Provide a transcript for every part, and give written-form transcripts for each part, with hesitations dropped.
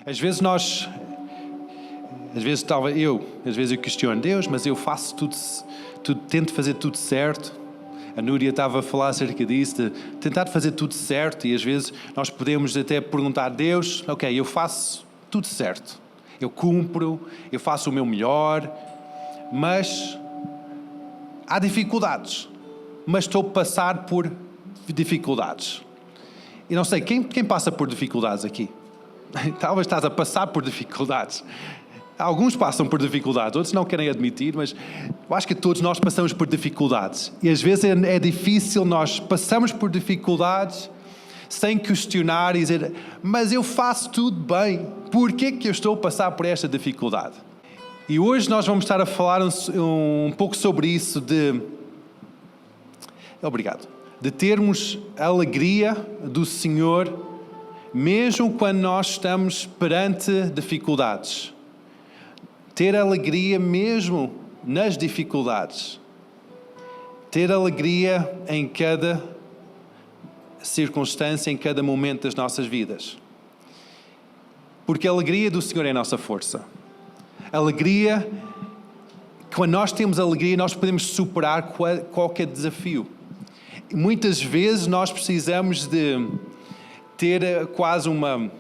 Às vezes talvez eu questiono Deus, mas eu faço tudo, tento fazer tudo certo. A Núria estava a falar acerca disso, de tentar fazer tudo certo, e às vezes nós podemos até perguntar a Deus, ok, eu faço tudo certo, eu cumpro, eu faço o meu melhor, mas há dificuldades, mas estou a passar por dificuldades. E não sei, quem passa por dificuldades aqui? Talvez estás a passar por dificuldades. Alguns passam por dificuldades, outros não querem admitir, mas eu acho que todos nós passamos por dificuldades. E às vezes é difícil, nós passamos por dificuldades sem questionar e dizer, mas eu faço tudo bem, por que eu estou a passar por esta dificuldade? E hoje nós vamos estar a falar um pouco sobre isso de termos a alegria do Senhor, mesmo quando nós estamos perante dificuldades. Ter alegria mesmo nas dificuldades. Ter alegria em cada circunstância, em cada momento das nossas vidas. Porque a alegria do Senhor é a nossa força. Alegria, quando nós temos alegria, nós podemos superar qualquer desafio. E muitas vezes nós precisamos de ter quase uma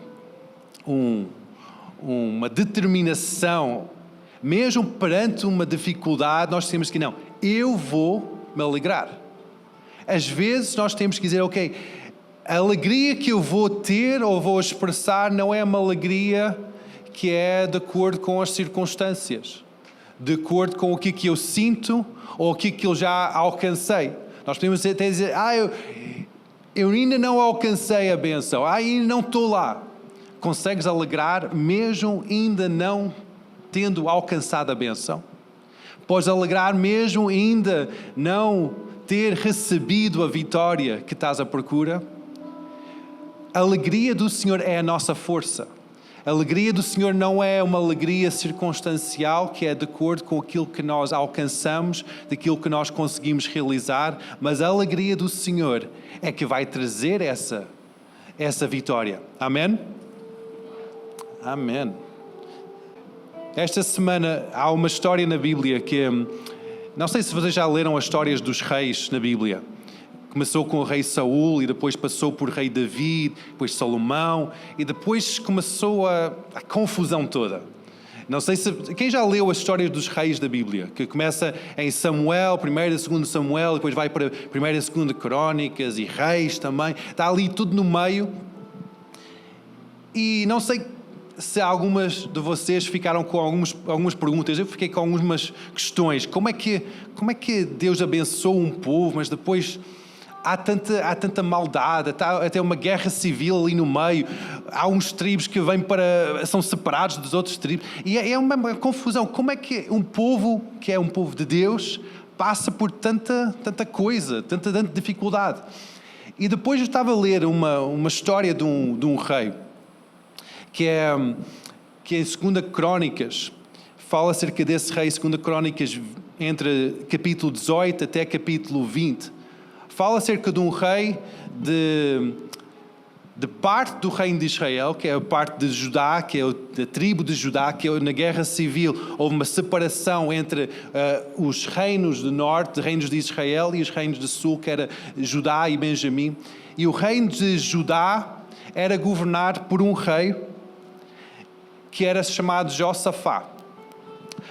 determinação. Mesmo perante uma dificuldade, nós temos que, não, eu vou me alegrar. Às vezes nós temos que dizer, ok, a alegria que eu vou ter ou vou expressar não é uma alegria que é de acordo com as circunstâncias, de acordo com o que eu sinto ou o que eu já alcancei. Nós podemos até dizer, eu ainda não alcancei a bênção, ainda não estou lá. Consegues alegrar mesmo ainda não tendo alcançado a bênção? Podes alegrar mesmo ainda não ter recebido a vitória que estás à procura? A alegria do Senhor é a nossa força. A alegria do Senhor não é uma alegria circunstancial que é de acordo com aquilo que nós alcançamos, daquilo que nós conseguimos realizar, mas a alegria do Senhor é que vai trazer essa vitória. Amém? Amém. Esta semana há uma história na Bíblia que... Não sei se vocês já leram as histórias dos reis na Bíblia. Começou com o rei Saul e depois passou por rei Davi, depois Salomão e depois começou a confusão toda. Não sei se... Quem já leu as histórias dos reis da Bíblia? Que começa em Samuel, 1ª e 2ª Samuel, depois vai para 1ª e 2ª Crónicas e Reis também. Está ali tudo no meio. E não sei se algumas de vocês ficaram com algumas perguntas. Eu fiquei com algumas questões. Como é que Deus abençoou um povo, mas depois há tanta maldade, há até uma guerra civil ali no meio, há uns tribos que são separados dos outros tribos, e é uma confusão. Como é que um povo, que é um povo de Deus, passa por tanta coisa, tanta dificuldade? E depois eu estava a ler uma história de um rei, que é em 2ª Crónicas, fala acerca desse rei, 2ª Crónicas, entre capítulo 18 até capítulo 20. Fala acerca de um rei de parte do reino de Israel, que é a parte de Judá, que é a tribo de Judá, que é na guerra civil houve uma separação entre os reinos do norte, reinos de Israel, e os reinos do sul, que era Judá e Benjamim. E o reino de Judá era governado por um rei que era chamado Josafá.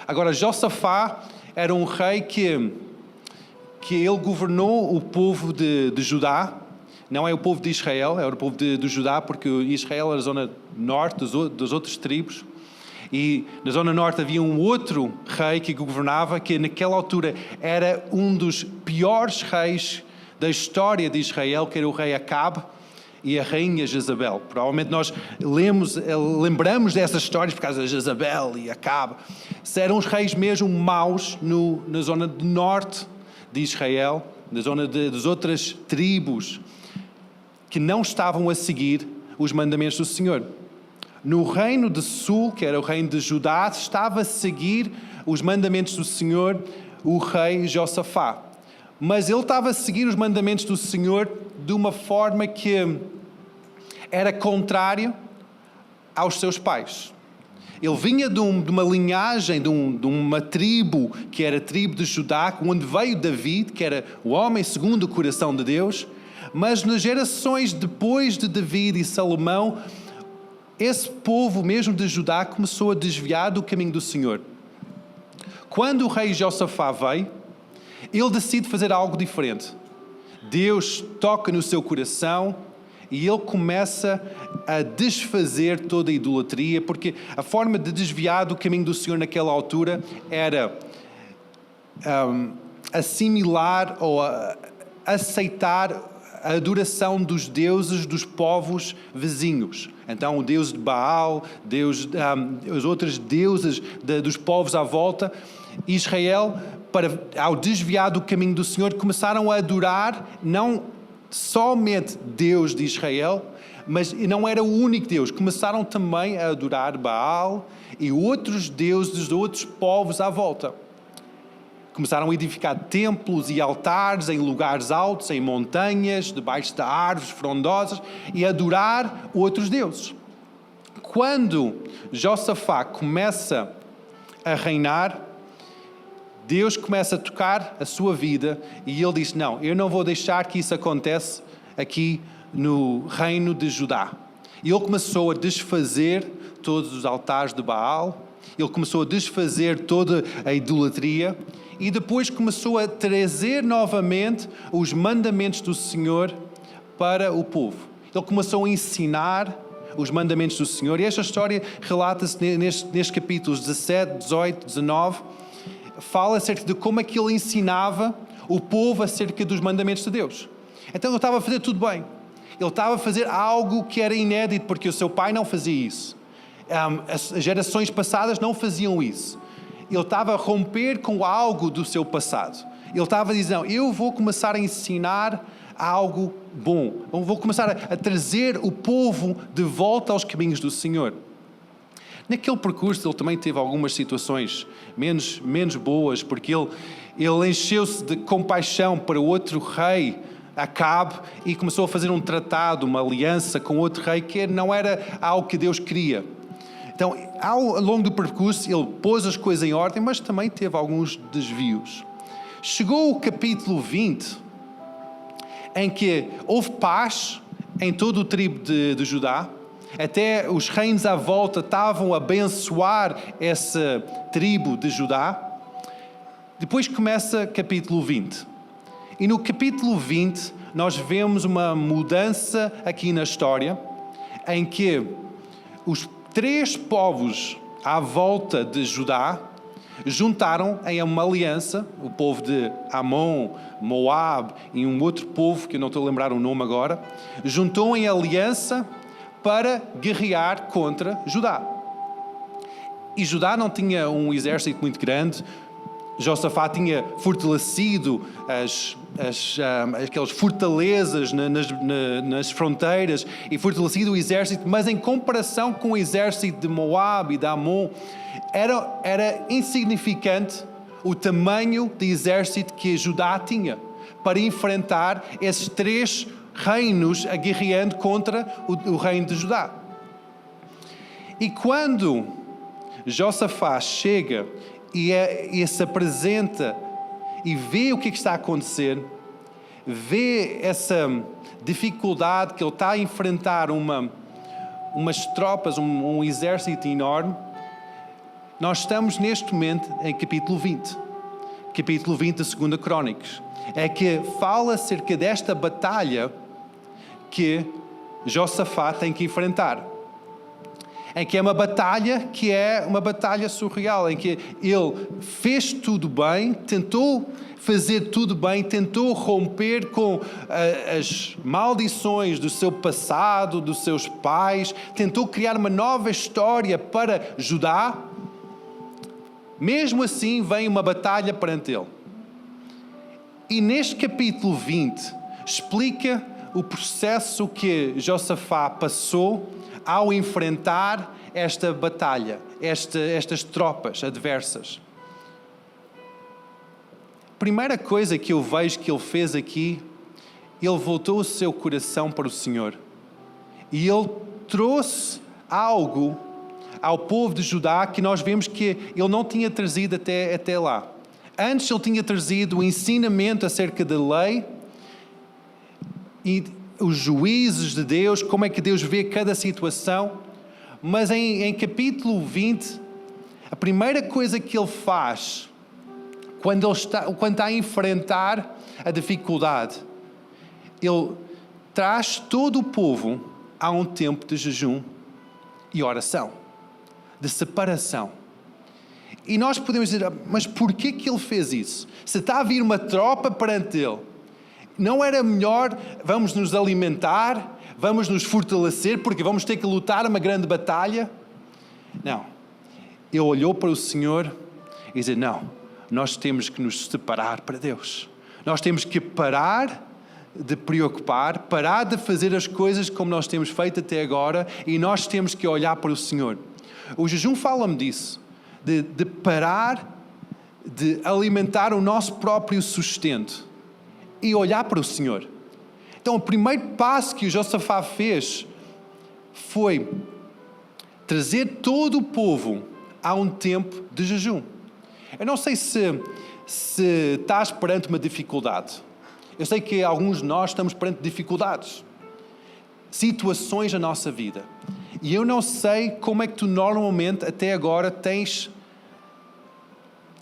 Agora, Josafá era um rei que ele governou o povo de Judá. Não é o povo de Israel, é o povo de Judá, porque Israel era a zona norte dos outros tribos. E na zona norte havia um outro rei que governava, que naquela altura era um dos piores reis da história de Israel, que era o rei Acabe e a rainha Jezabel. Provavelmente nós lembramos dessas histórias por causa de Jezabel e Acabe. Eram os reis mesmo maus na zona do norte de Israel, na zona das outras tribos, que não estavam a seguir os mandamentos do Senhor. No reino do sul, que era o reino de Judá, estava a seguir os mandamentos do Senhor o rei Josafá. Mas ele estava a seguir os mandamentos do Senhor de uma forma que era contrário aos seus pais. Ele vinha de uma linhagem, de uma tribo, que era a tribo de Judá, onde veio David, que era o homem segundo o coração de Deus. Mas nas gerações depois de David e Salomão, esse povo mesmo de Judá começou a desviar do caminho do Senhor. Quando o rei Josafá veio, ele decide fazer algo diferente. Deus toca no seu coração e ele começa a desfazer toda a idolatria, porque a forma de desviar do caminho do Senhor naquela altura era assimilar ou aceitar a adoração dos deuses dos povos vizinhos. Então, o deus de Baal, os outros deuses dos povos à volta. Israel, ao desviar do caminho do Senhor, começaram a adorar não somente Deus de Israel, mas não era o único Deus. Começaram também a adorar Baal e outros deuses de outros povos à volta. Começaram a edificar templos e altares em lugares altos, em montanhas, debaixo de árvores frondosas, e adorar outros deuses. Quando Josafá começa a reinar, Deus começa a tocar a sua vida e ele diz: não, eu não vou deixar que isso aconteça aqui no reino de Judá. E ele começou a desfazer todos os altares de Baal, ele começou a desfazer toda a idolatria e depois começou a trazer novamente os mandamentos do Senhor para o povo. Ele começou a ensinar os mandamentos do Senhor e esta história relata-se nestes capítulos 17, 18, 19, fala acerca de como é que ele ensinava o povo acerca dos mandamentos de Deus. Então ele estava a fazer tudo bem. Ele estava a fazer algo que era inédito, porque o seu pai não fazia isso. As gerações passadas não faziam isso. Ele estava a romper com algo do seu passado. Ele estava a dizer: não, eu vou começar a ensinar algo bom. Eu vou começar a trazer o povo de volta aos caminhos do Senhor. Naquele percurso ele também teve algumas situações menos boas, porque ele encheu-se de compaixão para outro rei, Acabe, e começou a fazer um tratado, uma aliança com outro rei que não era algo que Deus queria. Então, ao longo do percurso, ele pôs as coisas em ordem, mas também teve alguns desvios. Chegou o capítulo 20, em que houve paz em todo o tribo de Judá. Até os reinos à volta estavam a abençoar essa tribo de Judá. Depois começa capítulo 20. E no capítulo 20 nós vemos uma mudança aqui na história, em que os 3 povos à volta de Judá juntaram em uma aliança, o povo de Amon, Moab e um outro povo, que eu não estou a lembrar o nome agora, juntou em aliança para guerrear contra Judá. E Judá não tinha um exército muito grande. Josafá tinha fortalecido aquelas fortalezas nas fronteiras e fortalecido o exército, mas em comparação com o exército de Moab e de Amon, era insignificante o tamanho de exército que Judá tinha para enfrentar esses 3 reinos aguerreando contra o reino de Judá. E quando Josafá chega e se apresenta e vê o que está a acontecer, vê essa dificuldade que ele está a enfrentar, umas tropas, um exército enorme, nós estamos neste momento em capítulo 20 de 2 Crónicas. É que fala acerca desta batalha que Josafá tem que enfrentar. Em que é uma batalha que é uma batalha surreal, em que ele fez tudo bem, tentou fazer tudo bem, tentou romper com as maldições do seu passado, dos seus pais, tentou criar uma nova história para Judá. Mesmo assim, vem uma batalha perante ele. E neste capítulo 20, explica o processo que Josafá passou ao enfrentar esta batalha, estas tropas adversas. Primeira coisa que eu vejo que ele fez aqui, ele voltou o seu coração para o Senhor. E ele trouxe algo ao povo de Judá que nós vemos que ele não tinha trazido até lá. Antes ele tinha trazido o ensinamento acerca da lei e os juízos de Deus, como é que Deus vê cada situação. Mas em capítulo 20, a primeira coisa que ele faz quando está a enfrentar a dificuldade, ele traz todo o povo a um tempo de jejum e oração, de separação. E nós podemos dizer, mas porquê que ele fez isso? Se está a vir uma tropa perante ele, não era melhor vamos nos alimentar, vamos nos fortalecer, porque vamos ter que lutar uma grande batalha? Não. Ele olhou para o Senhor e disse, não, nós temos que nos separar para Deus. Nós temos que parar de preocupar, parar de fazer as coisas como nós temos feito até agora e nós temos que olhar para o Senhor. O jejum fala-me disso, de parar de alimentar o nosso próprio sustento e olhar para o Senhor. Então, o primeiro passo que o Josafá fez foi trazer todo o povo a um tempo de jejum. Eu não sei se estás perante uma dificuldade. Eu sei que alguns de nós estamos perante dificuldades, situações na nossa vida. E eu não sei como é que tu normalmente, até agora, tens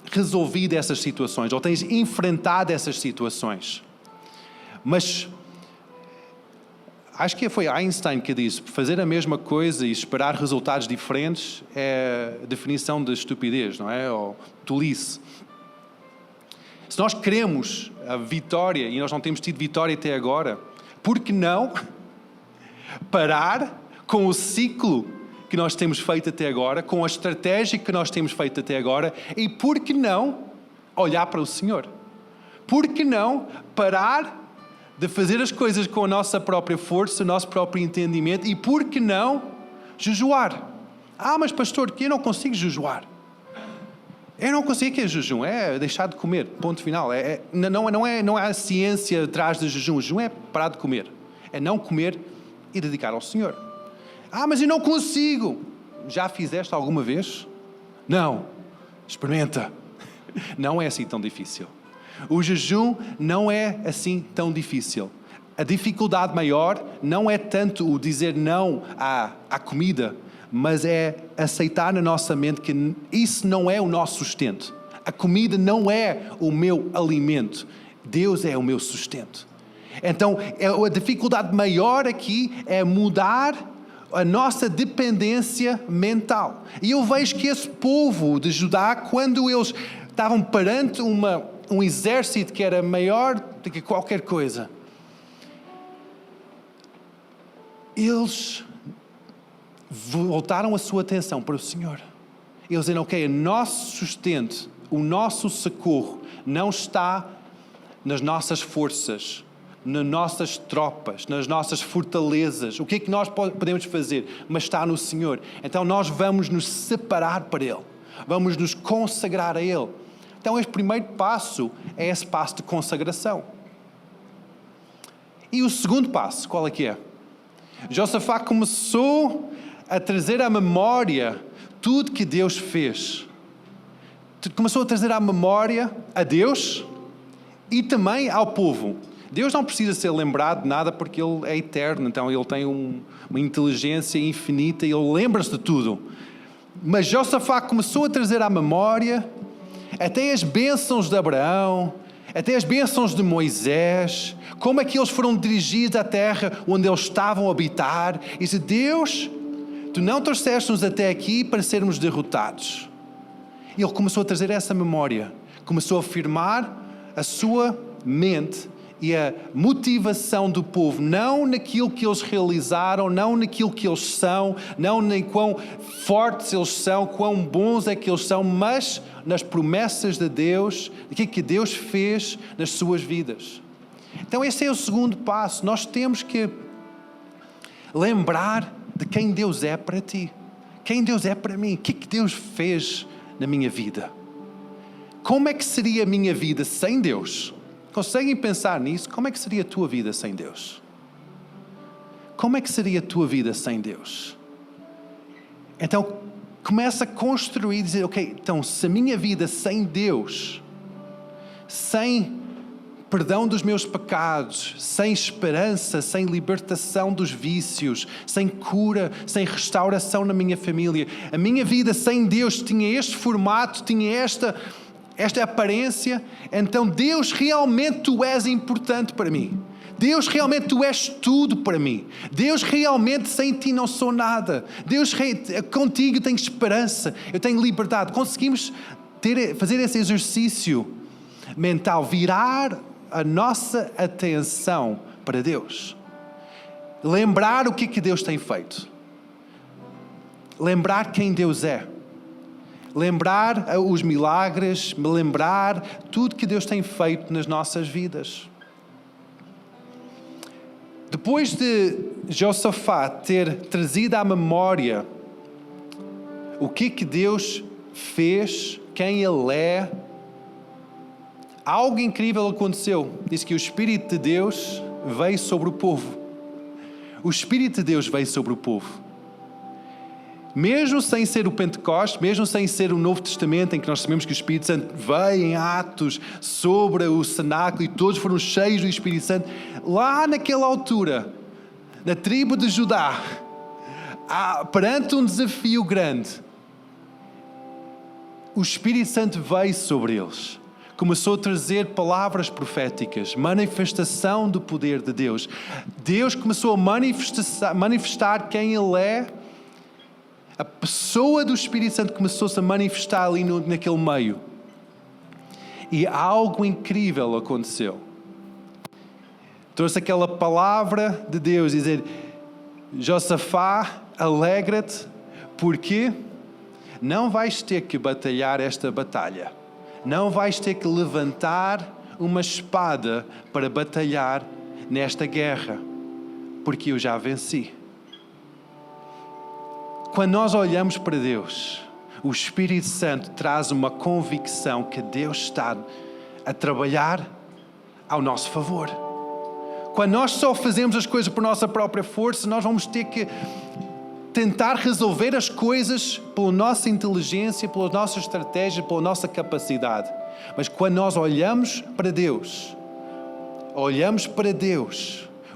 resolvido essas situações, ou tens enfrentado essas situações. Mas acho que foi Einstein que disse, fazer a mesma coisa e esperar resultados diferentes é a definição de estupidez, não é? Ou tolice. Se nós queremos a vitória e nós não temos tido vitória até agora, por que não parar com o ciclo que nós temos feito até agora, com a estratégia que nós temos feito até agora e por que não olhar para o Senhor? Por que não parar de fazer as coisas com a nossa própria força, o nosso próprio entendimento e por que não jejuar? Mas pastor, que eu não consigo jejuar. Eu não consigo, que é jejum, é deixar de comer, ponto final. Não há ciência atrás de jejum. O jejum é parar de comer, é não comer e dedicar ao Senhor. Mas eu não consigo. Já fizeste alguma vez? Não. Experimenta. Não é assim tão difícil. O jejum não é assim tão difícil. A dificuldade maior não é tanto o dizer não à comida, mas é aceitar na nossa mente que isso não é o nosso sustento. A comida não é o meu alimento. Deus é o meu sustento. Então, a dificuldade maior aqui é mudar a nossa dependência mental. E eu vejo que esse povo de Judá, quando eles estavam perante um exército que era maior do que qualquer coisa, eles voltaram a sua atenção para o Senhor. Eles disseram, ok, o nosso sustento, o nosso socorro não está nas nossas forças, nas nossas tropas, nas nossas fortalezas. O que é que nós podemos fazer? Mas está no Senhor. Então nós vamos nos separar para Ele. Vamos nos consagrar a Ele. Então este primeiro passo é esse passo de consagração. E o segundo passo, qual é que é? Josafá começou a trazer à memória tudo que Deus fez. Começou a trazer à memória a Deus e também ao povo. Deus não precisa ser lembrado de nada porque Ele é eterno, então Ele tem uma inteligência infinita e Ele lembra-se de tudo. Mas Josafá começou a trazer à memória até as bênçãos de Abraão, até as bênçãos de Moisés, como é que eles foram dirigidos à terra onde eles estavam a habitar. E disse, Deus, Tu não trouxeste-nos até aqui para sermos derrotados. E ele começou a trazer essa memória, começou a afirmar a sua mente e a motivação do povo, não naquilo que eles realizaram, não naquilo que eles são, não nem quão fortes eles são, quão bons é que eles são, mas nas promessas de Deus, daquilo que Deus fez nas suas vidas. Então esse é o segundo passo. Nós temos que lembrar de quem Deus é para ti, quem Deus é para mim, o que Deus fez na minha vida. Como é que seria a minha vida sem Deus? Conseguem pensar nisso? Como é que seria a tua vida sem Deus? Como é que seria a tua vida sem Deus? Então, começa a construir, dizer, ok, então se a minha vida sem Deus, sem perdão dos meus pecados, sem esperança, sem libertação dos vícios, sem cura, sem restauração na minha família, a minha vida sem Deus tinha este formato, tinha esta aparência, então Deus, realmente tu és importante para mim. Deus, realmente tu és tudo para mim. Deus, realmente sem ti não sou nada. Deus, contigo tenho esperança, eu tenho liberdade. Conseguimos fazer esse exercício mental, virar a nossa atenção para Deus. Lembrar o que Deus tem feito. Lembrar quem Deus é. Lembrar os milagres, lembrar tudo que Deus tem feito nas nossas vidas. Depois de Josafá ter trazido à memória o que Deus fez, quem Ele é, algo incrível aconteceu. Diz que o Espírito de Deus veio sobre o povo. O Espírito de Deus veio sobre o povo. Mesmo sem ser o Pentecostes, mesmo sem ser o Novo Testamento, em que nós sabemos que o Espírito Santo veio em Atos sobre o cenáculo e todos foram cheios do Espírito Santo, lá naquela altura, na tribo de Judá, perante um desafio grande, o Espírito Santo veio sobre eles. Começou a trazer palavras proféticas, manifestação do poder de Deus. Deus começou a manifestar quem Ele é. A pessoa do Espírito Santo começou-se a manifestar ali naquele meio. E algo incrível aconteceu. Trouxe aquela palavra de Deus, dizer, Josafá, alegra-te, porque não vais ter que batalhar esta batalha. Não vais ter que levantar uma espada para batalhar nesta guerra, porque eu já venci. Quando nós olhamos para Deus, o Espírito Santo traz uma convicção que Deus está a trabalhar ao nosso favor. Quando nós só fazemos as coisas por nossa própria força, nós vamos ter que tentar resolver as coisas pela nossa inteligência, pela nossa estratégia, pela nossa capacidade. Mas quando nós olhamos para Deus,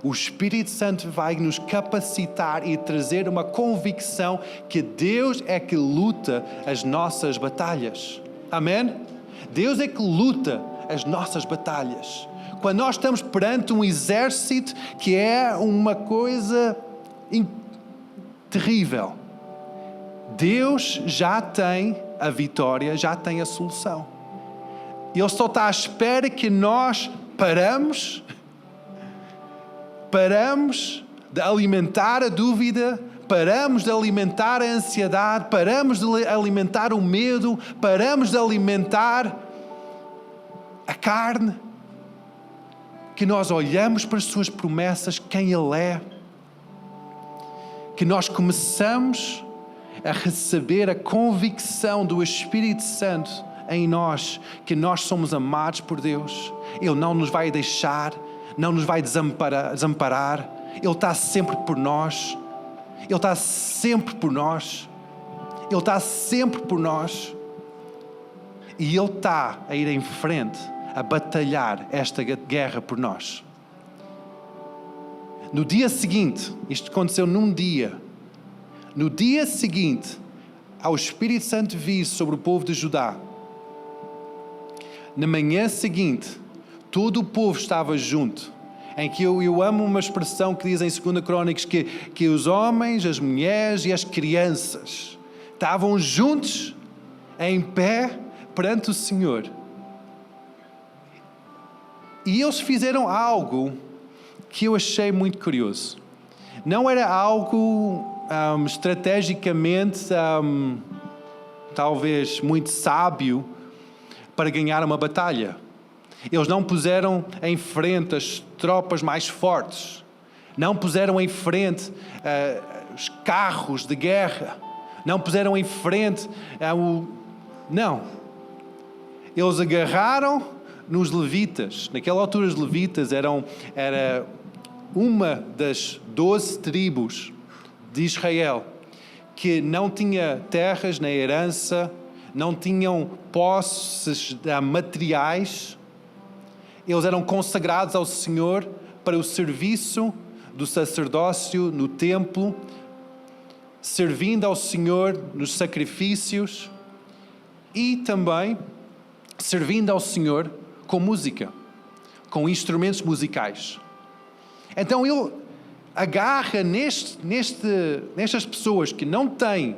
o Espírito Santo vai nos capacitar e trazer uma convicção que Deus é que luta as nossas batalhas. Amém? Deus é que luta as nossas batalhas. Quando nós estamos perante um exército que é uma coisa terrível, Deus já tem a vitória, já tem a solução. Ele só está à espera que nós paramos de alimentar a dúvida, paramos de alimentar a ansiedade, paramos de alimentar o medo, paramos de alimentar a carne, que nós olhamos para as suas promessas, quem Ele é, que nós começamos a receber a convicção do Espírito Santo em nós, que nós somos amados por Deus. Ele não nos vai deixar, não nos vai desamparar. Ele está sempre por nós. Ele está sempre por nós. Ele está sempre por nós. E Ele está a ir em frente, a batalhar esta guerra por nós. No dia seguinte, isto aconteceu num dia. No dia seguinte, ao Espírito Santo vir sobre o povo de Judá, na manhã seguinte, todo o povo estava junto, em que eu amo uma expressão que diz em 2 Crônicas que os homens, as mulheres e as crianças estavam juntos, em pé, perante o Senhor. E eles fizeram algo que eu achei muito curioso. Não era algo estrategicamente, talvez muito sábio para ganhar uma batalha. Eles não puseram em frente as tropas mais fortes. Não puseram em frente os carros de guerra. Não puseram em frente Não. Eles agarraram nos levitas. Naquela altura os levitas era uma das 12 tribos de Israel que não tinha terras nem herança, não tinham posses materiais. Eles eram consagrados ao Senhor para o serviço do sacerdócio no templo, servindo ao Senhor nos sacrifícios e também servindo ao Senhor com música, com instrumentos musicais. Então ele agarra nestas pessoas que não têm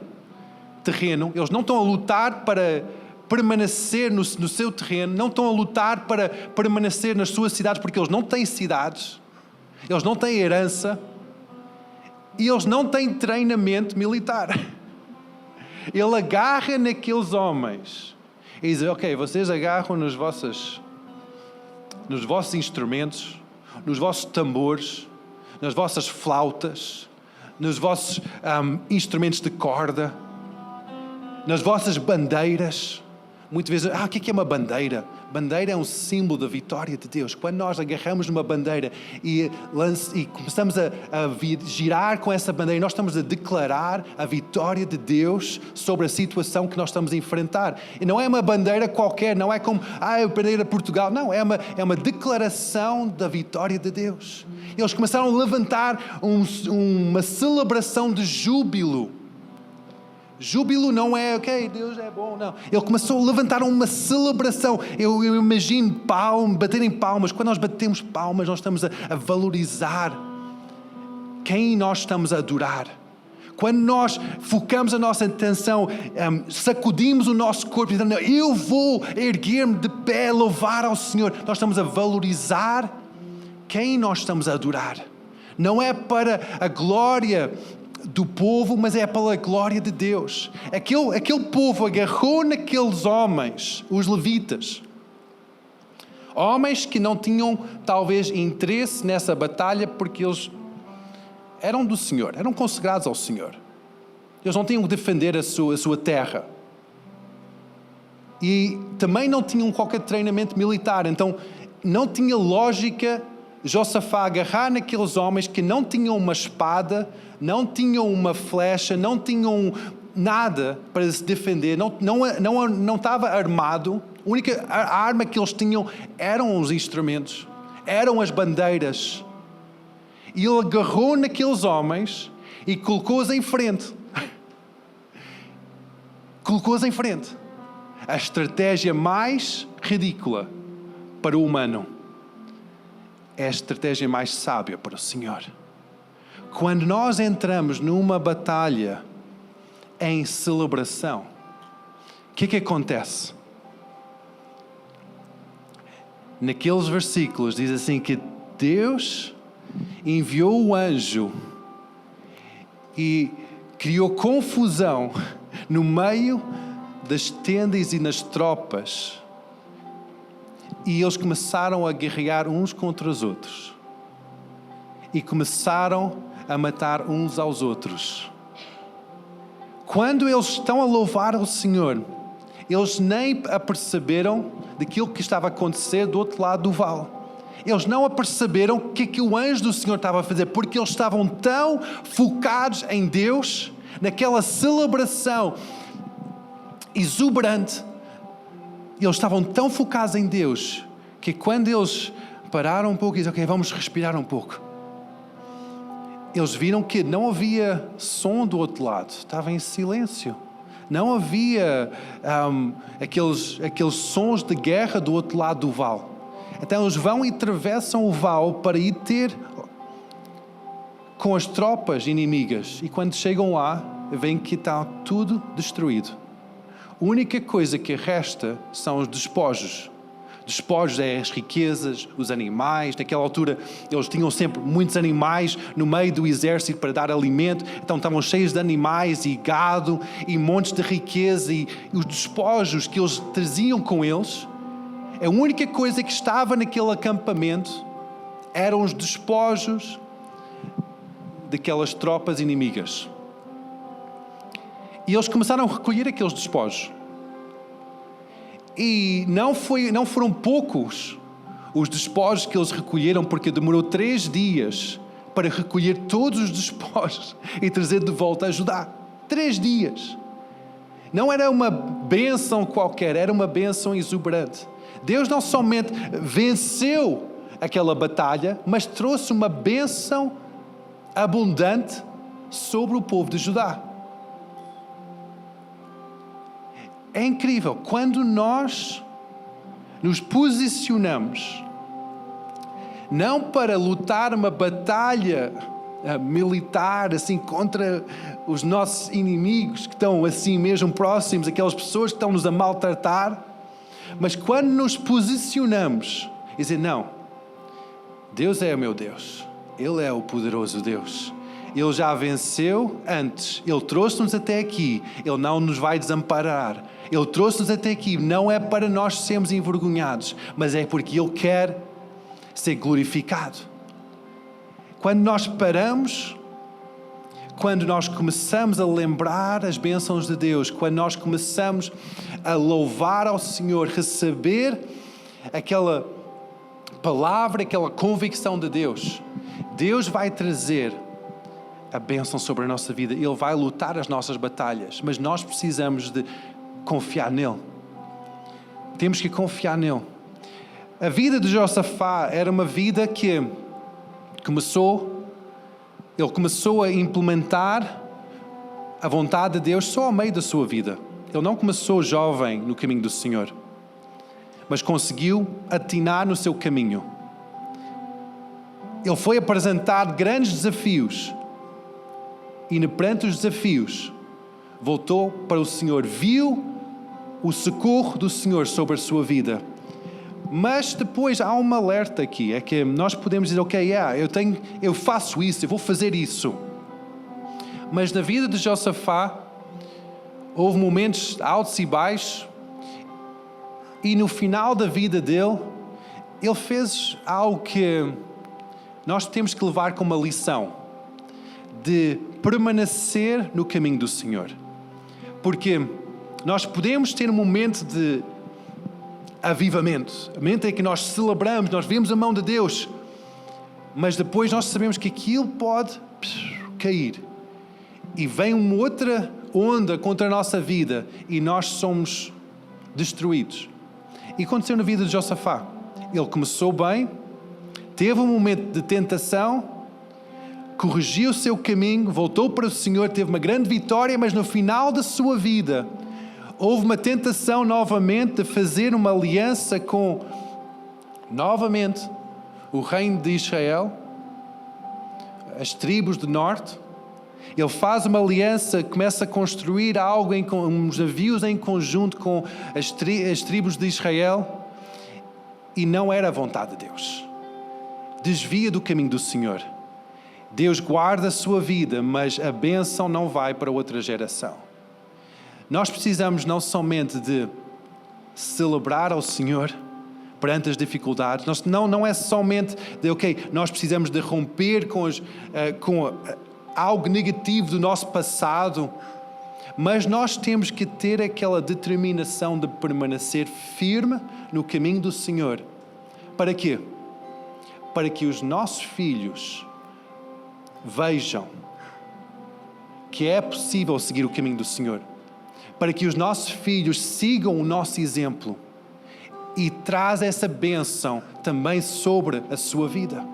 terreno, eles não estão a lutar para permanecer no seu terreno, não estão a lutar para permanecer nas suas cidades, porque eles não têm cidades, eles não têm herança e eles não têm treinamento militar. Ele agarra naqueles homens e diz: ok, vocês agarram nos vossos instrumentos, nos vossos tambores, nas vossas flautas, nos vossos instrumentos de corda, nas vossas bandeiras. Muitas vezes, o que é uma bandeira? Bandeira é um símbolo da vitória de Deus. Quando nós agarramos numa bandeira e começamos a girar com essa bandeira, nós estamos a declarar a vitória de Deus sobre a situação que nós estamos a enfrentar. E não é uma bandeira qualquer, não é como a bandeira de Portugal. Não, é uma declaração da vitória de Deus. Eles começaram a levantar uma celebração de júbilo. Júbilo não é, ok, Deus é bom, não. Ele começou a levantar uma celebração. Eu imagino baterem palmas. Quando nós batemos palmas, nós estamos a valorizar quem nós estamos a adorar. Quando nós focamos a nossa atenção, sacudimos o nosso corpo, dizendo: eu vou erguer-me de pé, louvar ao Senhor. Nós estamos a valorizar quem nós estamos a adorar. Não é para a glória do povo, mas é pela glória de Deus. Aquele povo agarrou naqueles homens, os levitas, homens que não tinham talvez interesse nessa batalha, porque eles eram do Senhor, eram consagrados ao Senhor. Eles não tinham que defender a sua terra e também não tinham qualquer treinamento militar. Então não tinha lógica Josafá agarrar naqueles homens que não tinham uma espada, não tinham uma flecha, não tinham nada para se defender, não estava armado. A única arma que eles tinham eram os instrumentos, eram as bandeiras. E ele agarrou naqueles homens e colocou-os em frente. Colocou-os em frente. A estratégia mais ridícula para o humano é a estratégia mais sábia para o Senhor. Quando nós entramos numa batalha em celebração, o que acontece? Naqueles versículos diz assim que Deus enviou o anjo e criou confusão no meio das tendas e nas tropas. E eles começaram a guerrear uns contra os outros. E começaram a matar uns aos outros. Quando eles estão a louvar o Senhor, eles nem aperceberam daquilo que estava a acontecer do outro lado do vale. Eles não aperceberam o que o anjo do Senhor estava a fazer, porque eles estavam tão focados em Deus, naquela celebração exuberante. Eles estavam tão focados em Deus, que quando eles pararam um pouco e disseram: ok, vamos respirar um pouco, eles viram que não havia som do outro lado, estava em silêncio. Não havia aqueles sons de guerra do outro lado do vale. Então eles vão e atravessam o vale para ir ter com as tropas inimigas. E quando chegam lá, veem que está tudo destruído. A única coisa que resta são os despojos. Despojos é as riquezas, os animais. Naquela altura eles tinham sempre muitos animais no meio do exército para dar alimento. Então estavam cheios de animais e gado e montes de riqueza. E os despojos que eles traziam com eles, a única coisa que estava naquele acampamento eram os despojos daquelas tropas inimigas. E eles começaram a recolher aqueles despojos. E não foram poucos os despojos que eles recolheram, porque demorou 3 dias para recolher todos os despojos e trazer de volta a Judá. 3 dias. Não era uma bênção qualquer, era uma bênção exuberante. Deus não somente venceu aquela batalha, mas trouxe uma bênção abundante sobre o povo de Judá. É incrível, quando nós nos posicionamos não para lutar uma batalha militar assim contra os nossos inimigos que estão assim mesmo próximos, aquelas pessoas que estão-nos a maltratar, mas quando nos posicionamos e dizer, não, Deus é o meu Deus, Ele é o poderoso Deus, Ele já venceu antes, Ele trouxe-nos até aqui, Ele não nos vai desamparar, Ele trouxe-nos até aqui, não é para nós sermos envergonhados, mas é porque Ele quer ser glorificado. Quando nós paramos, quando nós começamos a lembrar as bênçãos de Deus, quando nós começamos a louvar ao Senhor, receber aquela palavra, aquela convicção de Deus, Deus vai trazer a bênção sobre a nossa vida. Ele vai lutar as nossas batalhas, mas nós precisamos de confiar nele. Temos que confiar nele. A vida de Josafá era uma vida que ele começou a implementar a vontade de Deus só ao meio da sua vida. Ele não começou jovem no caminho do Senhor, mas conseguiu atinar no seu caminho. Ele foi apresentado grandes desafios e perante os desafios voltou para o Senhor, viu o socorro do Senhor sobre a sua vida. Mas depois há um alerta aqui, é que nós podemos dizer, eu faço isso, eu vou fazer isso. Mas na vida de Josafá, houve momentos altos e baixos, e no final da vida dele, ele fez algo que nós temos que levar como uma lição, de permanecer no caminho do Senhor. Porque nós podemos ter um momento de avivamento, o momento em que nós celebramos, nós vemos a mão de Deus, mas depois nós sabemos que aquilo pode cair e vem uma outra onda contra a nossa vida e nós somos destruídos. E aconteceu na vida de Josafá. Ele começou bem, teve um momento de tentação, corrigiu o seu caminho, voltou para o Senhor, teve uma grande vitória, mas no final da sua vida houve uma tentação novamente de fazer uma aliança com, novamente, o reino de Israel, as tribos do norte. Ele faz uma aliança, começa a construir algo, uns navios em conjunto com as tribos de Israel, e não era a vontade de Deus. Desvia do caminho do Senhor. Deus guarda a sua vida, mas a bênção não vai para outra geração. Nós precisamos não somente de celebrar ao Senhor perante as dificuldades, não é somente de, nós precisamos de romper com algo negativo do nosso passado, mas nós temos que ter aquela determinação de permanecer firme no caminho do Senhor. Para quê? Para que os nossos filhos vejam que é possível seguir o caminho do Senhor. Para que os nossos filhos sigam o nosso exemplo e traz essa bênção também sobre a sua vida.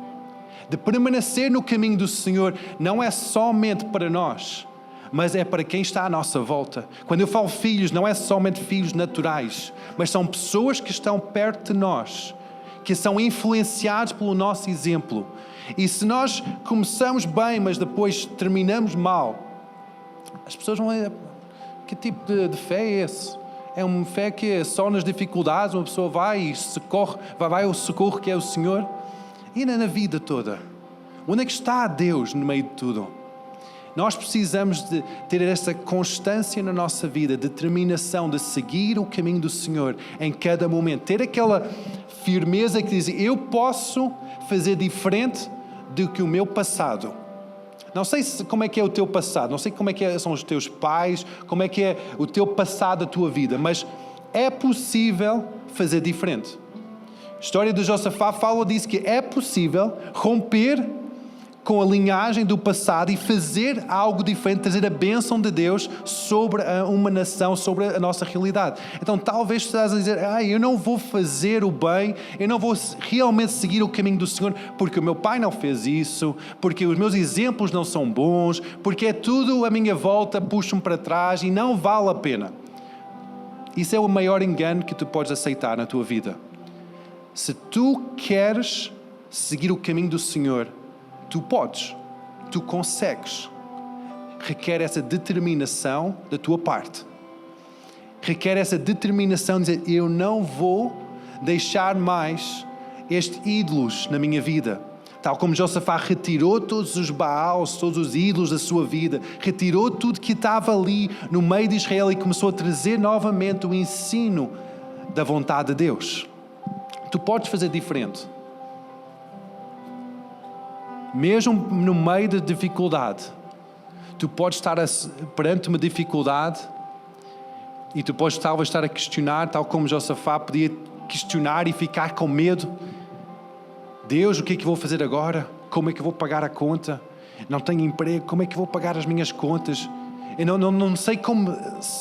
De permanecer no caminho do Senhor não é somente para nós, mas é para quem está à nossa volta. Quando eu falo filhos, não é somente filhos naturais, mas são pessoas que estão perto de nós, que são influenciados pelo nosso exemplo. E se nós começamos bem, mas depois terminamos mal, as pessoas vão dizer, que tipo de fé é esse? É uma fé que é só nas dificuldades, uma pessoa vai e vai ao socorro que é o Senhor? E na vida toda? Onde é que está Deus no meio de tudo? Nós precisamos de ter essa constância na nossa vida, determinação de seguir o caminho do Senhor em cada momento. Ter aquela firmeza que diz, eu posso fazer diferente do que o meu passado. Não sei como é que é o teu passado, não sei como é que são os teus pais, como é que é o teu passado, da tua vida, mas é possível fazer diferente. A história de Josafá fala disso, que é possível romper com a linhagem do passado e fazer algo diferente, trazer a bênção de Deus sobre uma nação, sobre a nossa realidade. Então talvez tu estás a dizer, eu não vou fazer o bem, eu não vou realmente seguir o caminho do Senhor, porque o meu pai não fez isso, porque os meus exemplos não são bons, porque é tudo à minha volta, puxa-me para trás e não vale a pena. Isso é o maior engano que tu podes aceitar na tua vida. Se tu queres seguir o caminho do Senhor, tu podes, tu consegues. Requer essa determinação da tua parte. Requer essa determinação de dizer, eu não vou deixar mais estes ídolos na minha vida. Tal como Josafá retirou todos os Baals, todos os ídolos da sua vida, retirou tudo que estava ali no meio de Israel e começou a trazer novamente o ensino da vontade de Deus. Tu podes fazer diferente. Mesmo no meio da dificuldade, tu podes estar perante uma dificuldade e tu podes talvez estar a questionar, tal como Josafá podia questionar e ficar com medo. Deus, o que é que vou fazer agora? Como é que vou pagar a conta? Não tenho emprego, como é que vou pagar as minhas contas? Eu não sei como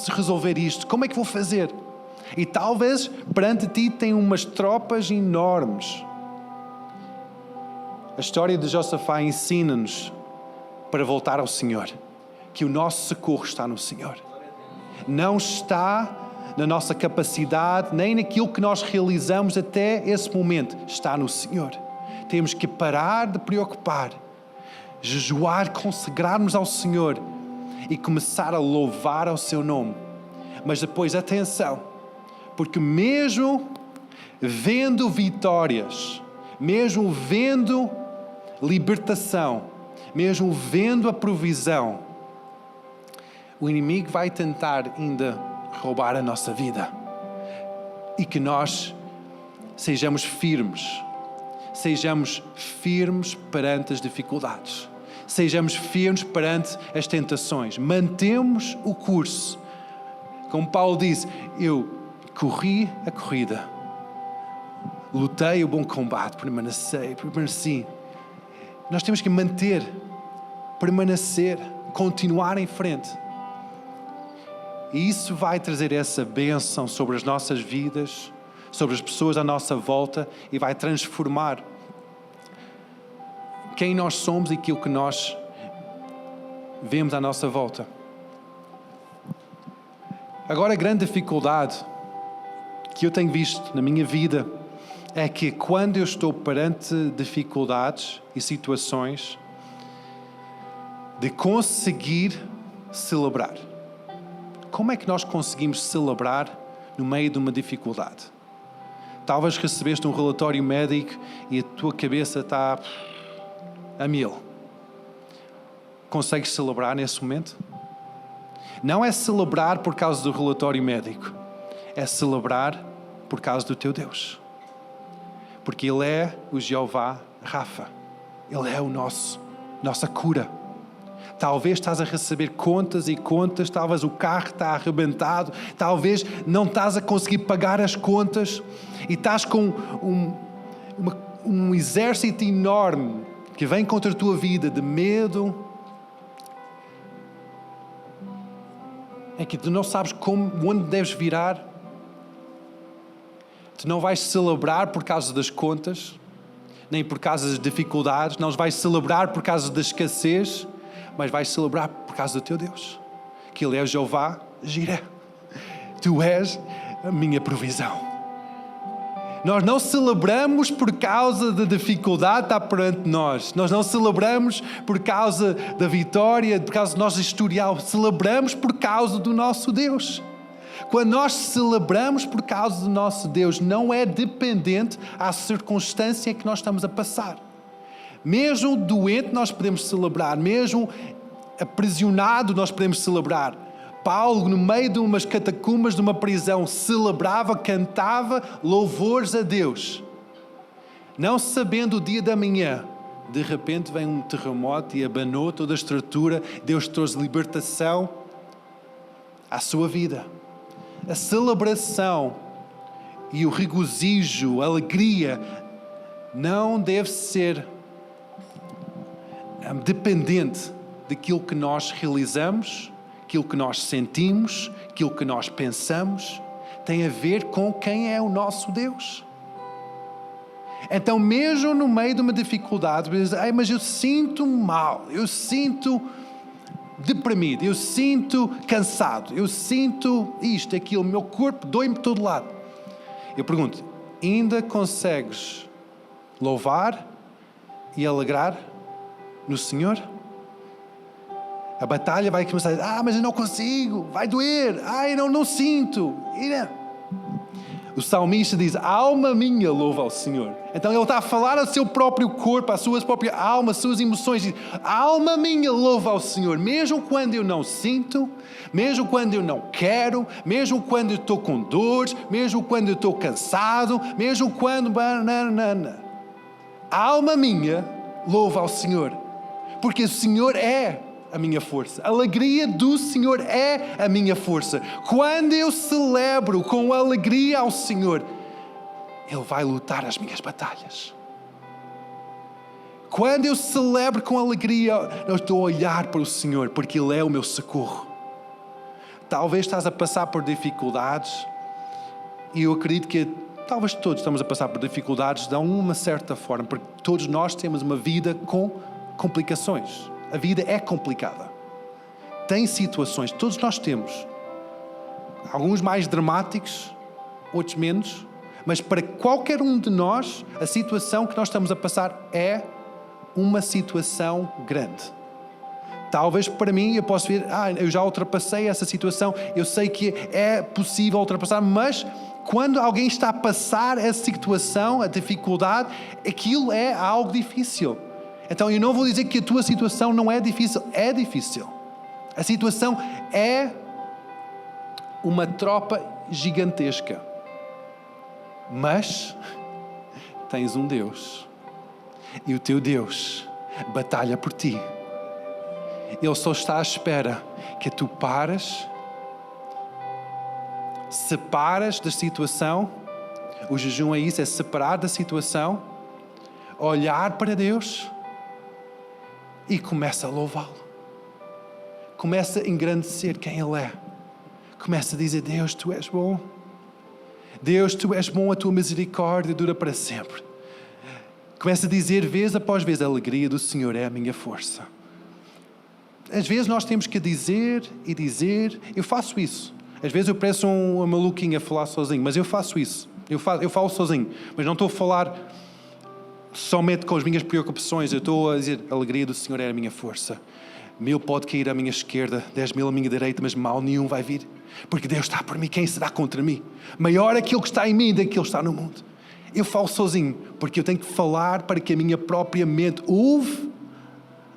resolver isto, como é que vou fazer? E talvez perante ti tem umas tropas enormes. A história de Josafá ensina-nos para voltar ao Senhor, que o nosso socorro está no Senhor. Não está na nossa capacidade, nem naquilo que nós realizamos até esse momento. Está no Senhor. Temos que parar de preocupar, jejuar, consagrar-nos ao Senhor e começar a louvar ao seu nome. Mas depois, atenção, porque mesmo vendo vitórias, mesmo vendo libertação, mesmo vendo a provisão, o inimigo vai tentar ainda roubar a nossa vida. E que nós sejamos firmes perante as dificuldades, sejamos firmes perante as tentações, mantemos o curso. Como Paulo disse, eu corri a corrida, lutei o bom combate, permaneci. Nós temos que manter, permanecer, continuar em frente. E isso vai trazer essa bênção sobre as nossas vidas, sobre as pessoas à nossa volta e vai transformar quem nós somos e aquilo que nós vemos à nossa volta. Agora, a grande dificuldade que eu tenho visto na minha vida é que quando eu estou perante dificuldades e situações, de conseguir celebrar. Como é que nós conseguimos celebrar no meio de uma dificuldade? Talvez recebeste um relatório médico e a tua cabeça está a mil. Consegues celebrar nesse momento? Não é celebrar por causa do relatório médico, é celebrar por causa do teu Deus. Porque Ele é o Jeová Rafa. Ele é nossa cura. Talvez estás a receber contas e contas, talvez o carro está arrebentado, talvez não estás a conseguir pagar as contas e estás com um exército enorme que vem contra a tua vida de medo. É que tu não sabes onde deves virar. Tu não vais celebrar por causa das contas, nem por causa das dificuldades, não vais celebrar por causa da escassez, mas vais celebrar por causa do teu Deus, que Ele é Jeová Jireh. Tu és a minha provisão. Nós não celebramos por causa da dificuldade que está perante nós. Nós não celebramos por causa da vitória, por causa do nosso historial. Celebramos por causa do nosso Deus. Quando nós celebramos por causa do nosso Deus, não é dependente à circunstância que nós estamos a passar. Mesmo doente nós podemos celebrar, mesmo aprisionado nós podemos celebrar. Paulo, no meio de umas catacumbas de uma prisão, celebrava, cantava louvores a Deus. Não sabendo o dia da manhã, de repente vem um terremoto e abanou toda a estrutura. Deus trouxe libertação à sua vida. A celebração e o regozijo, a alegria, não deve ser dependente daquilo que nós realizamos, aquilo que nós sentimos, aquilo que nós pensamos, tem a ver com quem é o nosso Deus. Então, mesmo no meio de uma dificuldade, mas eu sinto mal, eu sinto deprimido, eu sinto cansado, eu sinto isto, aquilo, o meu corpo dói-me de todo lado. Eu pergunto, ainda consegues louvar e alegrar no Senhor? A batalha vai começar a dizer, mas eu não consigo, vai doer, eu não sinto. O salmista diz, alma minha louva ao Senhor. Então ele está a falar ao seu próprio corpo, à sua própria alma, às suas emoções. Diz, alma minha louva ao Senhor. Mesmo quando eu não sinto, mesmo quando eu não quero, mesmo quando eu estou com dores, mesmo quando eu estou cansado, mesmo quando... Alma minha louva ao Senhor. Porque o Senhor é a minha força. A alegria do Senhor é a minha força. Quando eu celebro com alegria ao Senhor, Ele vai lutar as minhas batalhas. Quando eu celebro com alegria, eu estou a olhar para o Senhor, porque Ele é o meu socorro. Talvez estás a passar por dificuldades, e eu acredito que talvez todos estamos a passar por dificuldades de uma certa forma, porque todos nós temos uma vida com complicações. A vida é complicada. Tem situações, todos nós temos. Alguns mais dramáticos, outros menos. Mas para qualquer um de nós, a situação que nós estamos a passar é uma situação grande. Talvez para mim eu possa ver, eu já ultrapassei essa situação, eu sei que é possível ultrapassar, mas quando alguém está a passar essa situação, a dificuldade, aquilo é algo difícil. Então eu não vou dizer que a tua situação não é difícil. É difícil. A situação é uma tropa gigantesca. Mas tens um Deus. E o teu Deus batalha por ti. Ele só está à espera que tu separas da situação. O jejum é isso, é separar da situação, olhar para Deus e começa a louvá-lo. Começa a engrandecer quem Ele é. Começa a dizer, Deus, Tu és bom. Deus, Tu és bom, a Tua misericórdia dura para sempre. Começa a dizer, vez após vez, a alegria do Senhor é a minha força. Às vezes nós temos que dizer e dizer. Eu faço isso. Às vezes eu pareço um maluquinho a falar sozinho, mas eu faço isso. Eu falo sozinho, mas não estou a falar somente com as minhas preocupações. Eu estou a dizer, a alegria do Senhor é a minha força. 1000 pode cair à minha esquerda, 10.000 à minha direita, mas mal nenhum vai vir. Porque Deus está por mim, quem será contra mim? Maior aquilo que está em mim do que aquilo que está no mundo. Eu falo sozinho, porque eu tenho que falar para que a minha própria mente ouve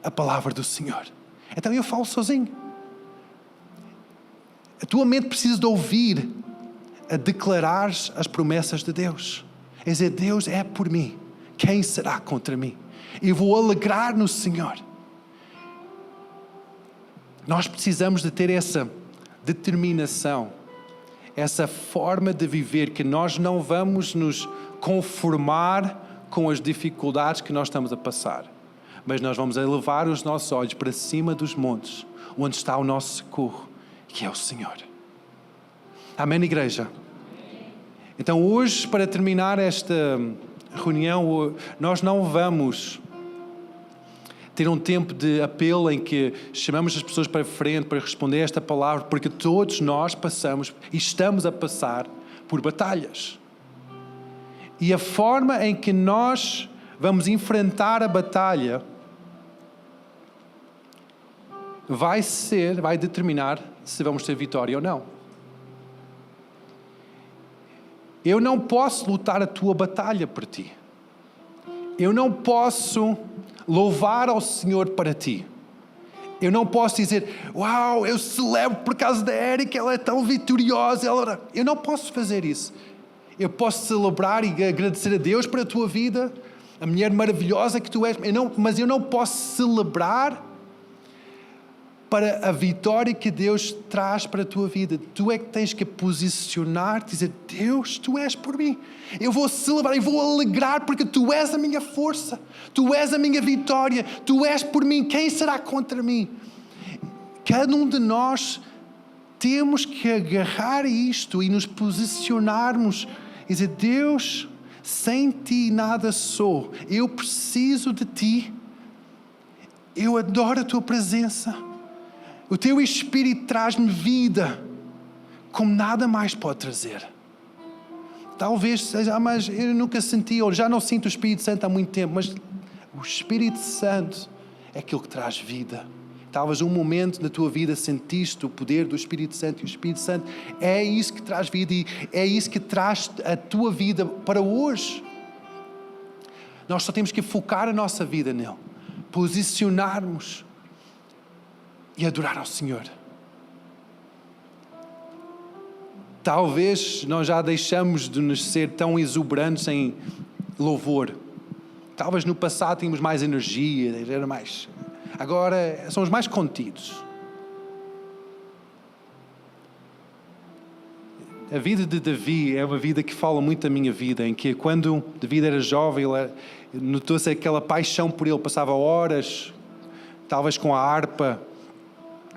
a palavra do Senhor. Então eu falo sozinho. A tua mente precisa de ouvir a declarar as promessas de Deus. É dizer, Deus é por mim, quem será contra mim? Eu vou alegrar no Senhor. Nós precisamos de ter essa determinação, essa forma de viver, que nós não vamos nos conformar com as dificuldades que nós estamos a passar, mas nós vamos elevar os nossos olhos para cima dos montes, onde está o nosso socorro, que é o Senhor. Amém, igreja? Então hoje, para terminar esta reunião, nós não vamos ter um tempo de apelo em que chamamos as pessoas para frente para responder esta palavra, porque todos nós passamos e estamos a passar por batalhas. E a forma em que nós vamos enfrentar a batalha vai determinar se vamos ter vitória ou não. Eu não posso lutar a tua batalha por ti. Eu não posso louvar ao Senhor para ti. Eu não posso dizer, uau, eu celebro por causa da Érica, ela é tão vitoriosa. Eu não posso fazer isso. Eu posso celebrar e agradecer a Deus para a tua vida, a mulher maravilhosa que tu és, mas eu não posso celebrar para a vitória que Deus traz para a tua vida. Tu é que tens que posicionar-te e dizer: Deus, Tu és por mim. Eu vou celebrar, eu vou alegrar porque Tu és a minha força. Tu és a minha vitória. Tu és por mim. Quem será contra mim? Cada um de nós temos que agarrar isto e nos posicionarmos e dizer: Deus, sem Ti nada sou. Eu preciso de Ti. Eu adoro a Tua presença. O Teu Espírito traz-me vida como nada mais pode trazer. Talvez seja, mas eu nunca senti, ou já não sinto o Espírito Santo há muito tempo, mas o Espírito Santo é aquilo que traz vida. Talvez um momento na tua vida sentiste o poder do Espírito Santo, e o Espírito Santo é isso que traz vida e é isso que traz a tua vida para hoje. Nós só temos que focar a nossa vida nele, posicionarmos e adorar ao Senhor. Talvez nós já deixamos de nos ser tão exuberantes em louvor. Talvez no passado tínhamos mais energia, era mais... Agora somos mais contidos. A vida de Davi é uma vida que fala muito da minha vida, em que quando Davi era jovem, notou-se aquela paixão por ele, passava horas, talvez com a harpa,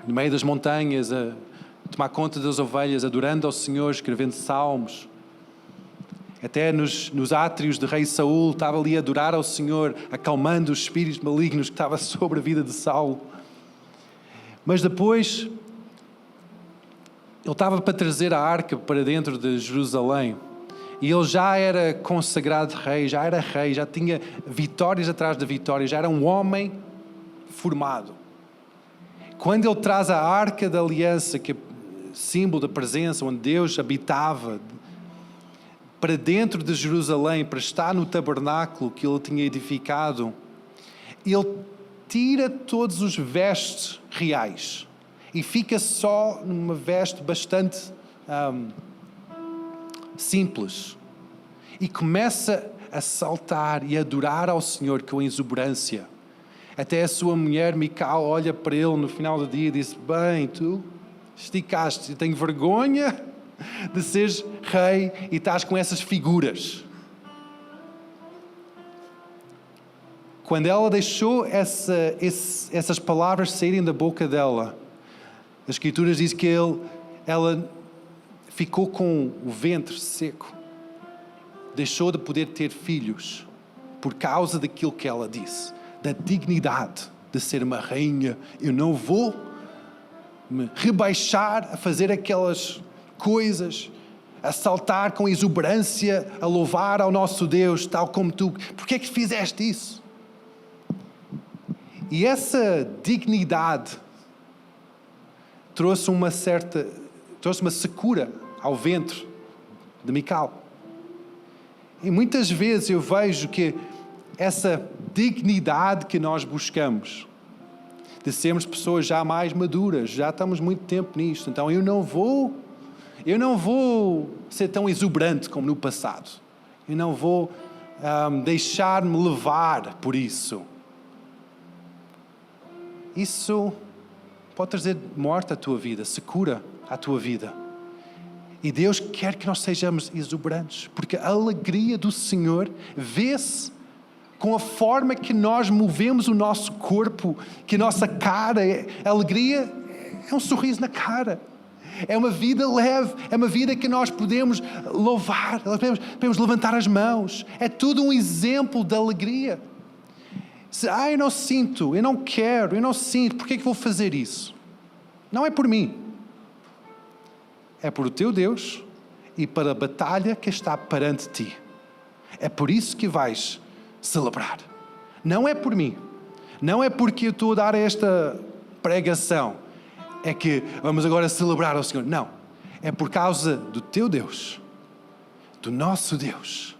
no meio das montanhas, a tomar conta das ovelhas, adorando ao Senhor, escrevendo salmos. Até nos átrios de rei Saul, estava ali a adorar ao Senhor, acalmando os espíritos malignos que estavam sobre a vida de Saulo. Mas depois, ele estava para trazer a arca para dentro de Jerusalém. E ele já era consagrado rei, já tinha vitórias atrás de vitórias, já era um homem formado. Quando ele traz a arca da aliança, que é símbolo da presença, onde Deus habitava, para dentro de Jerusalém, para estar no tabernáculo que ele tinha edificado, ele tira todos os vestes reais e fica só numa veste bastante simples e começa a saltar e a adorar ao Senhor com exuberância. Até a sua mulher Mical olha para ele no final do dia e diz: bem, tu esticaste, tenho vergonha de seres rei e estás com essas figuras. Quando ela deixou essas palavras saírem da boca dela, as Escrituras dizem que ela ficou com o ventre seco, deixou de poder ter filhos por causa daquilo que ela disse, da dignidade de ser uma rainha. Eu não vou me rebaixar a fazer aquelas coisas, a saltar com exuberância, a louvar ao nosso Deus, tal como tu. Porquê é que fizeste isso? E essa dignidade trouxe uma secura ao ventre de Mical. E muitas vezes eu vejo que essa dignidade que nós buscamos, de sermos pessoas já mais maduras, já estamos muito tempo nisto, então eu não vou ser tão exuberante como no passado. Eu não vou deixar-me levar por isso. Isso pode trazer morte à tua vida, secura à tua vida. E Deus quer que nós sejamos exuberantes, porque a alegria do Senhor vê-se com a forma que nós movemos o nosso corpo, que a nossa cara, a alegria é um sorriso na cara. É uma vida leve, é uma vida que nós podemos louvar, podemos levantar as mãos. É tudo um exemplo de alegria. Eu não sinto, eu não quero, eu não sinto, por que é que vou fazer isso? Não é por mim. É por o teu Deus e para a batalha que está perante ti. É por isso que vais celebrar. Não é por mim. Não é porque eu estou a dar esta pregação. É que vamos agora celebrar ao Senhor. Não. É por causa do teu Deus, do nosso Deus.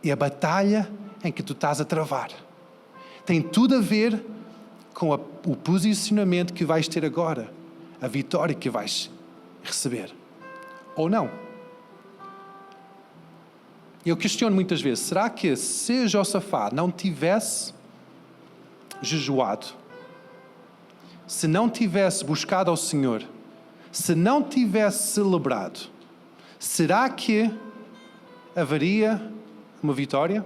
E a batalha em que tu estás a travar tem tudo a ver com o posicionamento que vais ter agora, a vitória que vais receber. Ou não. Eu questiono muitas vezes, será que se Josafá não tivesse jejuado, se não tivesse buscado ao Senhor, se não tivesse celebrado, será que haveria uma vitória?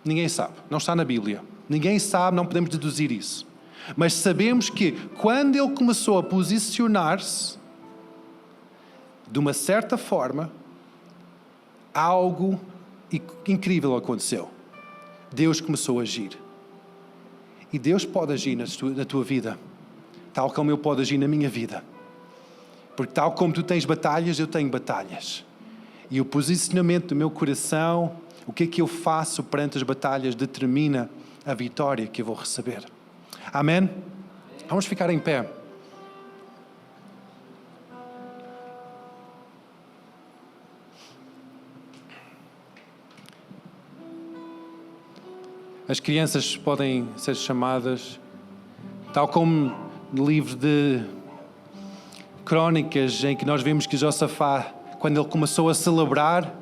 Ninguém sabe, não está na Bíblia. Ninguém sabe, não podemos deduzir isso. Mas sabemos que quando ele começou a posicionar-se, de uma certa forma, algo incrível aconteceu. Deus começou a agir. E Deus pode agir na tua vida, tal como eu posso agir na minha vida. Porque tal como tu tens batalhas, eu tenho batalhas. E o posicionamento do meu coração, o que é que eu faço perante as batalhas, determina a vitória que eu vou receber. Amém? Vamos ficar em pé. As crianças podem ser chamadas, tal como no livro de Crônicas, em que nós vemos que Josafá, quando ele começou a celebrar,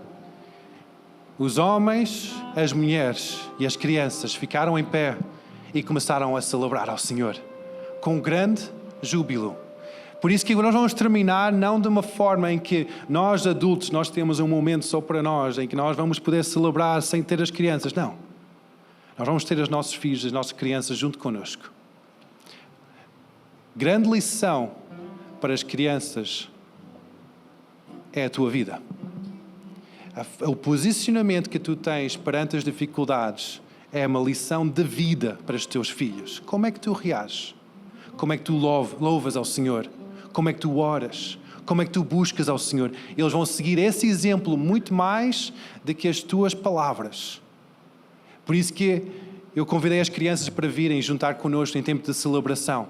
os homens, as mulheres e as crianças ficaram em pé e começaram a celebrar ao Senhor, com grande júbilo. Por isso que nós vamos terminar não de uma forma em que nós adultos, nós temos um momento só para nós, em que nós vamos poder celebrar sem ter as crianças. Não. Nós vamos ter os nossos filhos, as nossas crianças junto connosco. Grande lição para as crianças é a tua vida. O posicionamento que tu tens perante as dificuldades é uma lição de vida para os teus filhos. Como é que tu reages? Como é que tu louvas ao Senhor? Como é que tu oras? Como é que tu buscas ao Senhor? Eles vão seguir esse exemplo muito mais do que as tuas palavras. Por isso que eu convidei as crianças para virem juntar connosco em tempo de celebração,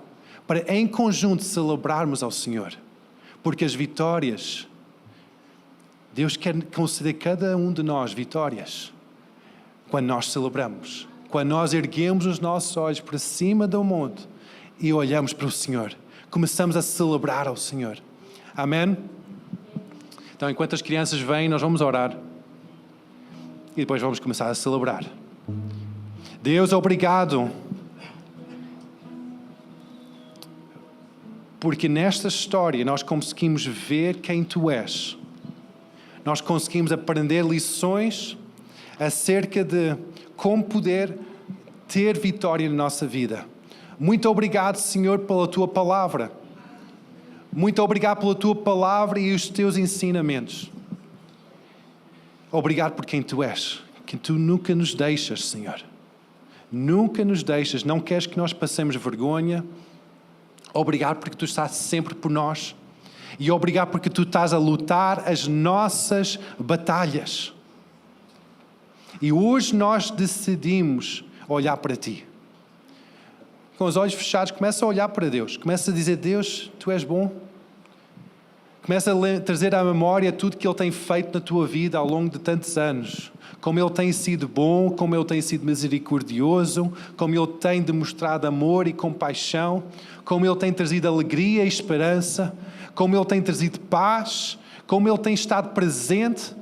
para em conjunto celebrarmos ao Senhor. Porque as vitórias, Deus quer conceder a cada um de nós vitórias quando nós celebramos. Quando nós erguemos os nossos olhos para cima do monte e olhamos para o Senhor. Começamos a celebrar ao Senhor. Amém? Então, enquanto as crianças vêm, nós vamos orar. E depois vamos começar a celebrar. Deus, obrigado. Porque nesta história nós conseguimos ver quem Tu és. Nós conseguimos aprender lições acerca de como poder ter vitória na nossa vida. Muito obrigado, Senhor, pela Tua palavra. Muito obrigado pela Tua palavra e os Teus ensinamentos. Obrigado por quem Tu és. Que Tu nunca nos deixas, Senhor. Nunca nos deixas. Não queres que nós passemos vergonha. Obrigado porque Tu estás sempre por nós. E obrigado porque Tu estás a lutar as nossas batalhas. E hoje nós decidimos olhar para Ti. Com os olhos fechados, começa a olhar para Deus. Começa a dizer, Deus, Tu és bom. Começa a trazer à memória tudo que Ele tem feito na tua vida ao longo de tantos anos. Como Ele tem sido bom, como Ele tem sido misericordioso, como Ele tem demonstrado amor e compaixão, como Ele tem trazido alegria e esperança, como Ele tem trazido paz, como Ele tem estado presente.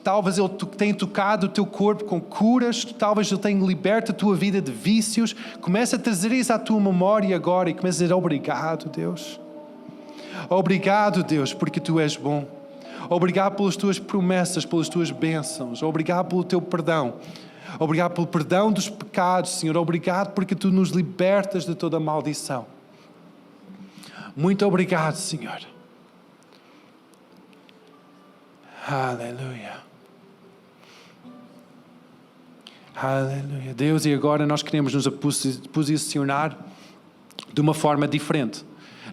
Talvez Ele tenha tocado o teu corpo com curas, talvez Ele tenha liberto a tua vida de vícios. Começa a trazer isso à tua memória agora e começa a dizer, obrigado, Deus. Obrigado, Deus, porque Tu és bom. Obrigado pelas Tuas promessas, pelas Tuas bênçãos. Obrigado pelo Teu perdão. Obrigado pelo perdão dos pecados, Senhor. Obrigado porque Tu nos libertas de toda maldição. Muito obrigado, Senhor. Aleluia. Aleluia. Deus, e agora nós queremos nos posicionar de uma forma diferente.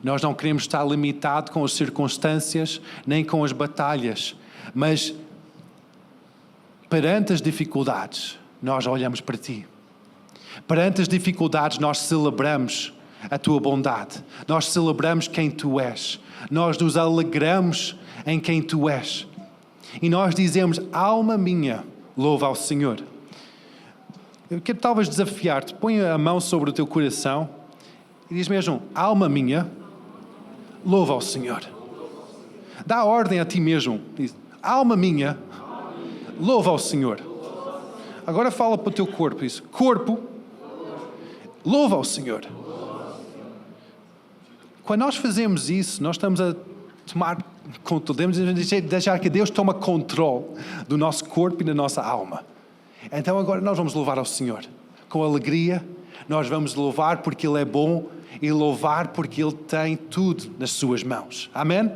Nós não queremos estar limitado com as circunstâncias, nem com as batalhas. Mas, perante as dificuldades, nós olhamos para Ti. Perante as dificuldades, nós celebramos a Tua bondade. Nós celebramos quem Tu és. Nós nos alegramos em quem Tu és. E nós dizemos, alma minha, louva ao Senhor. Eu quero talvez desafiar-te. Põe a mão sobre o teu coração e diz mesmo, alma minha, louva ao Senhor. Dá ordem a ti mesmo. Diz, alma minha, louva ao Senhor. Agora fala para o teu corpo. Diz, corpo, louva ao Senhor. Quando nós fazemos isso, nós estamos a tomar controle, devemos deixar que Deus tome controle do nosso corpo e da nossa alma. Então agora nós vamos louvar ao Senhor com alegria, nós vamos louvar porque Ele é bom e louvar porque Ele tem tudo nas suas mãos. Amém?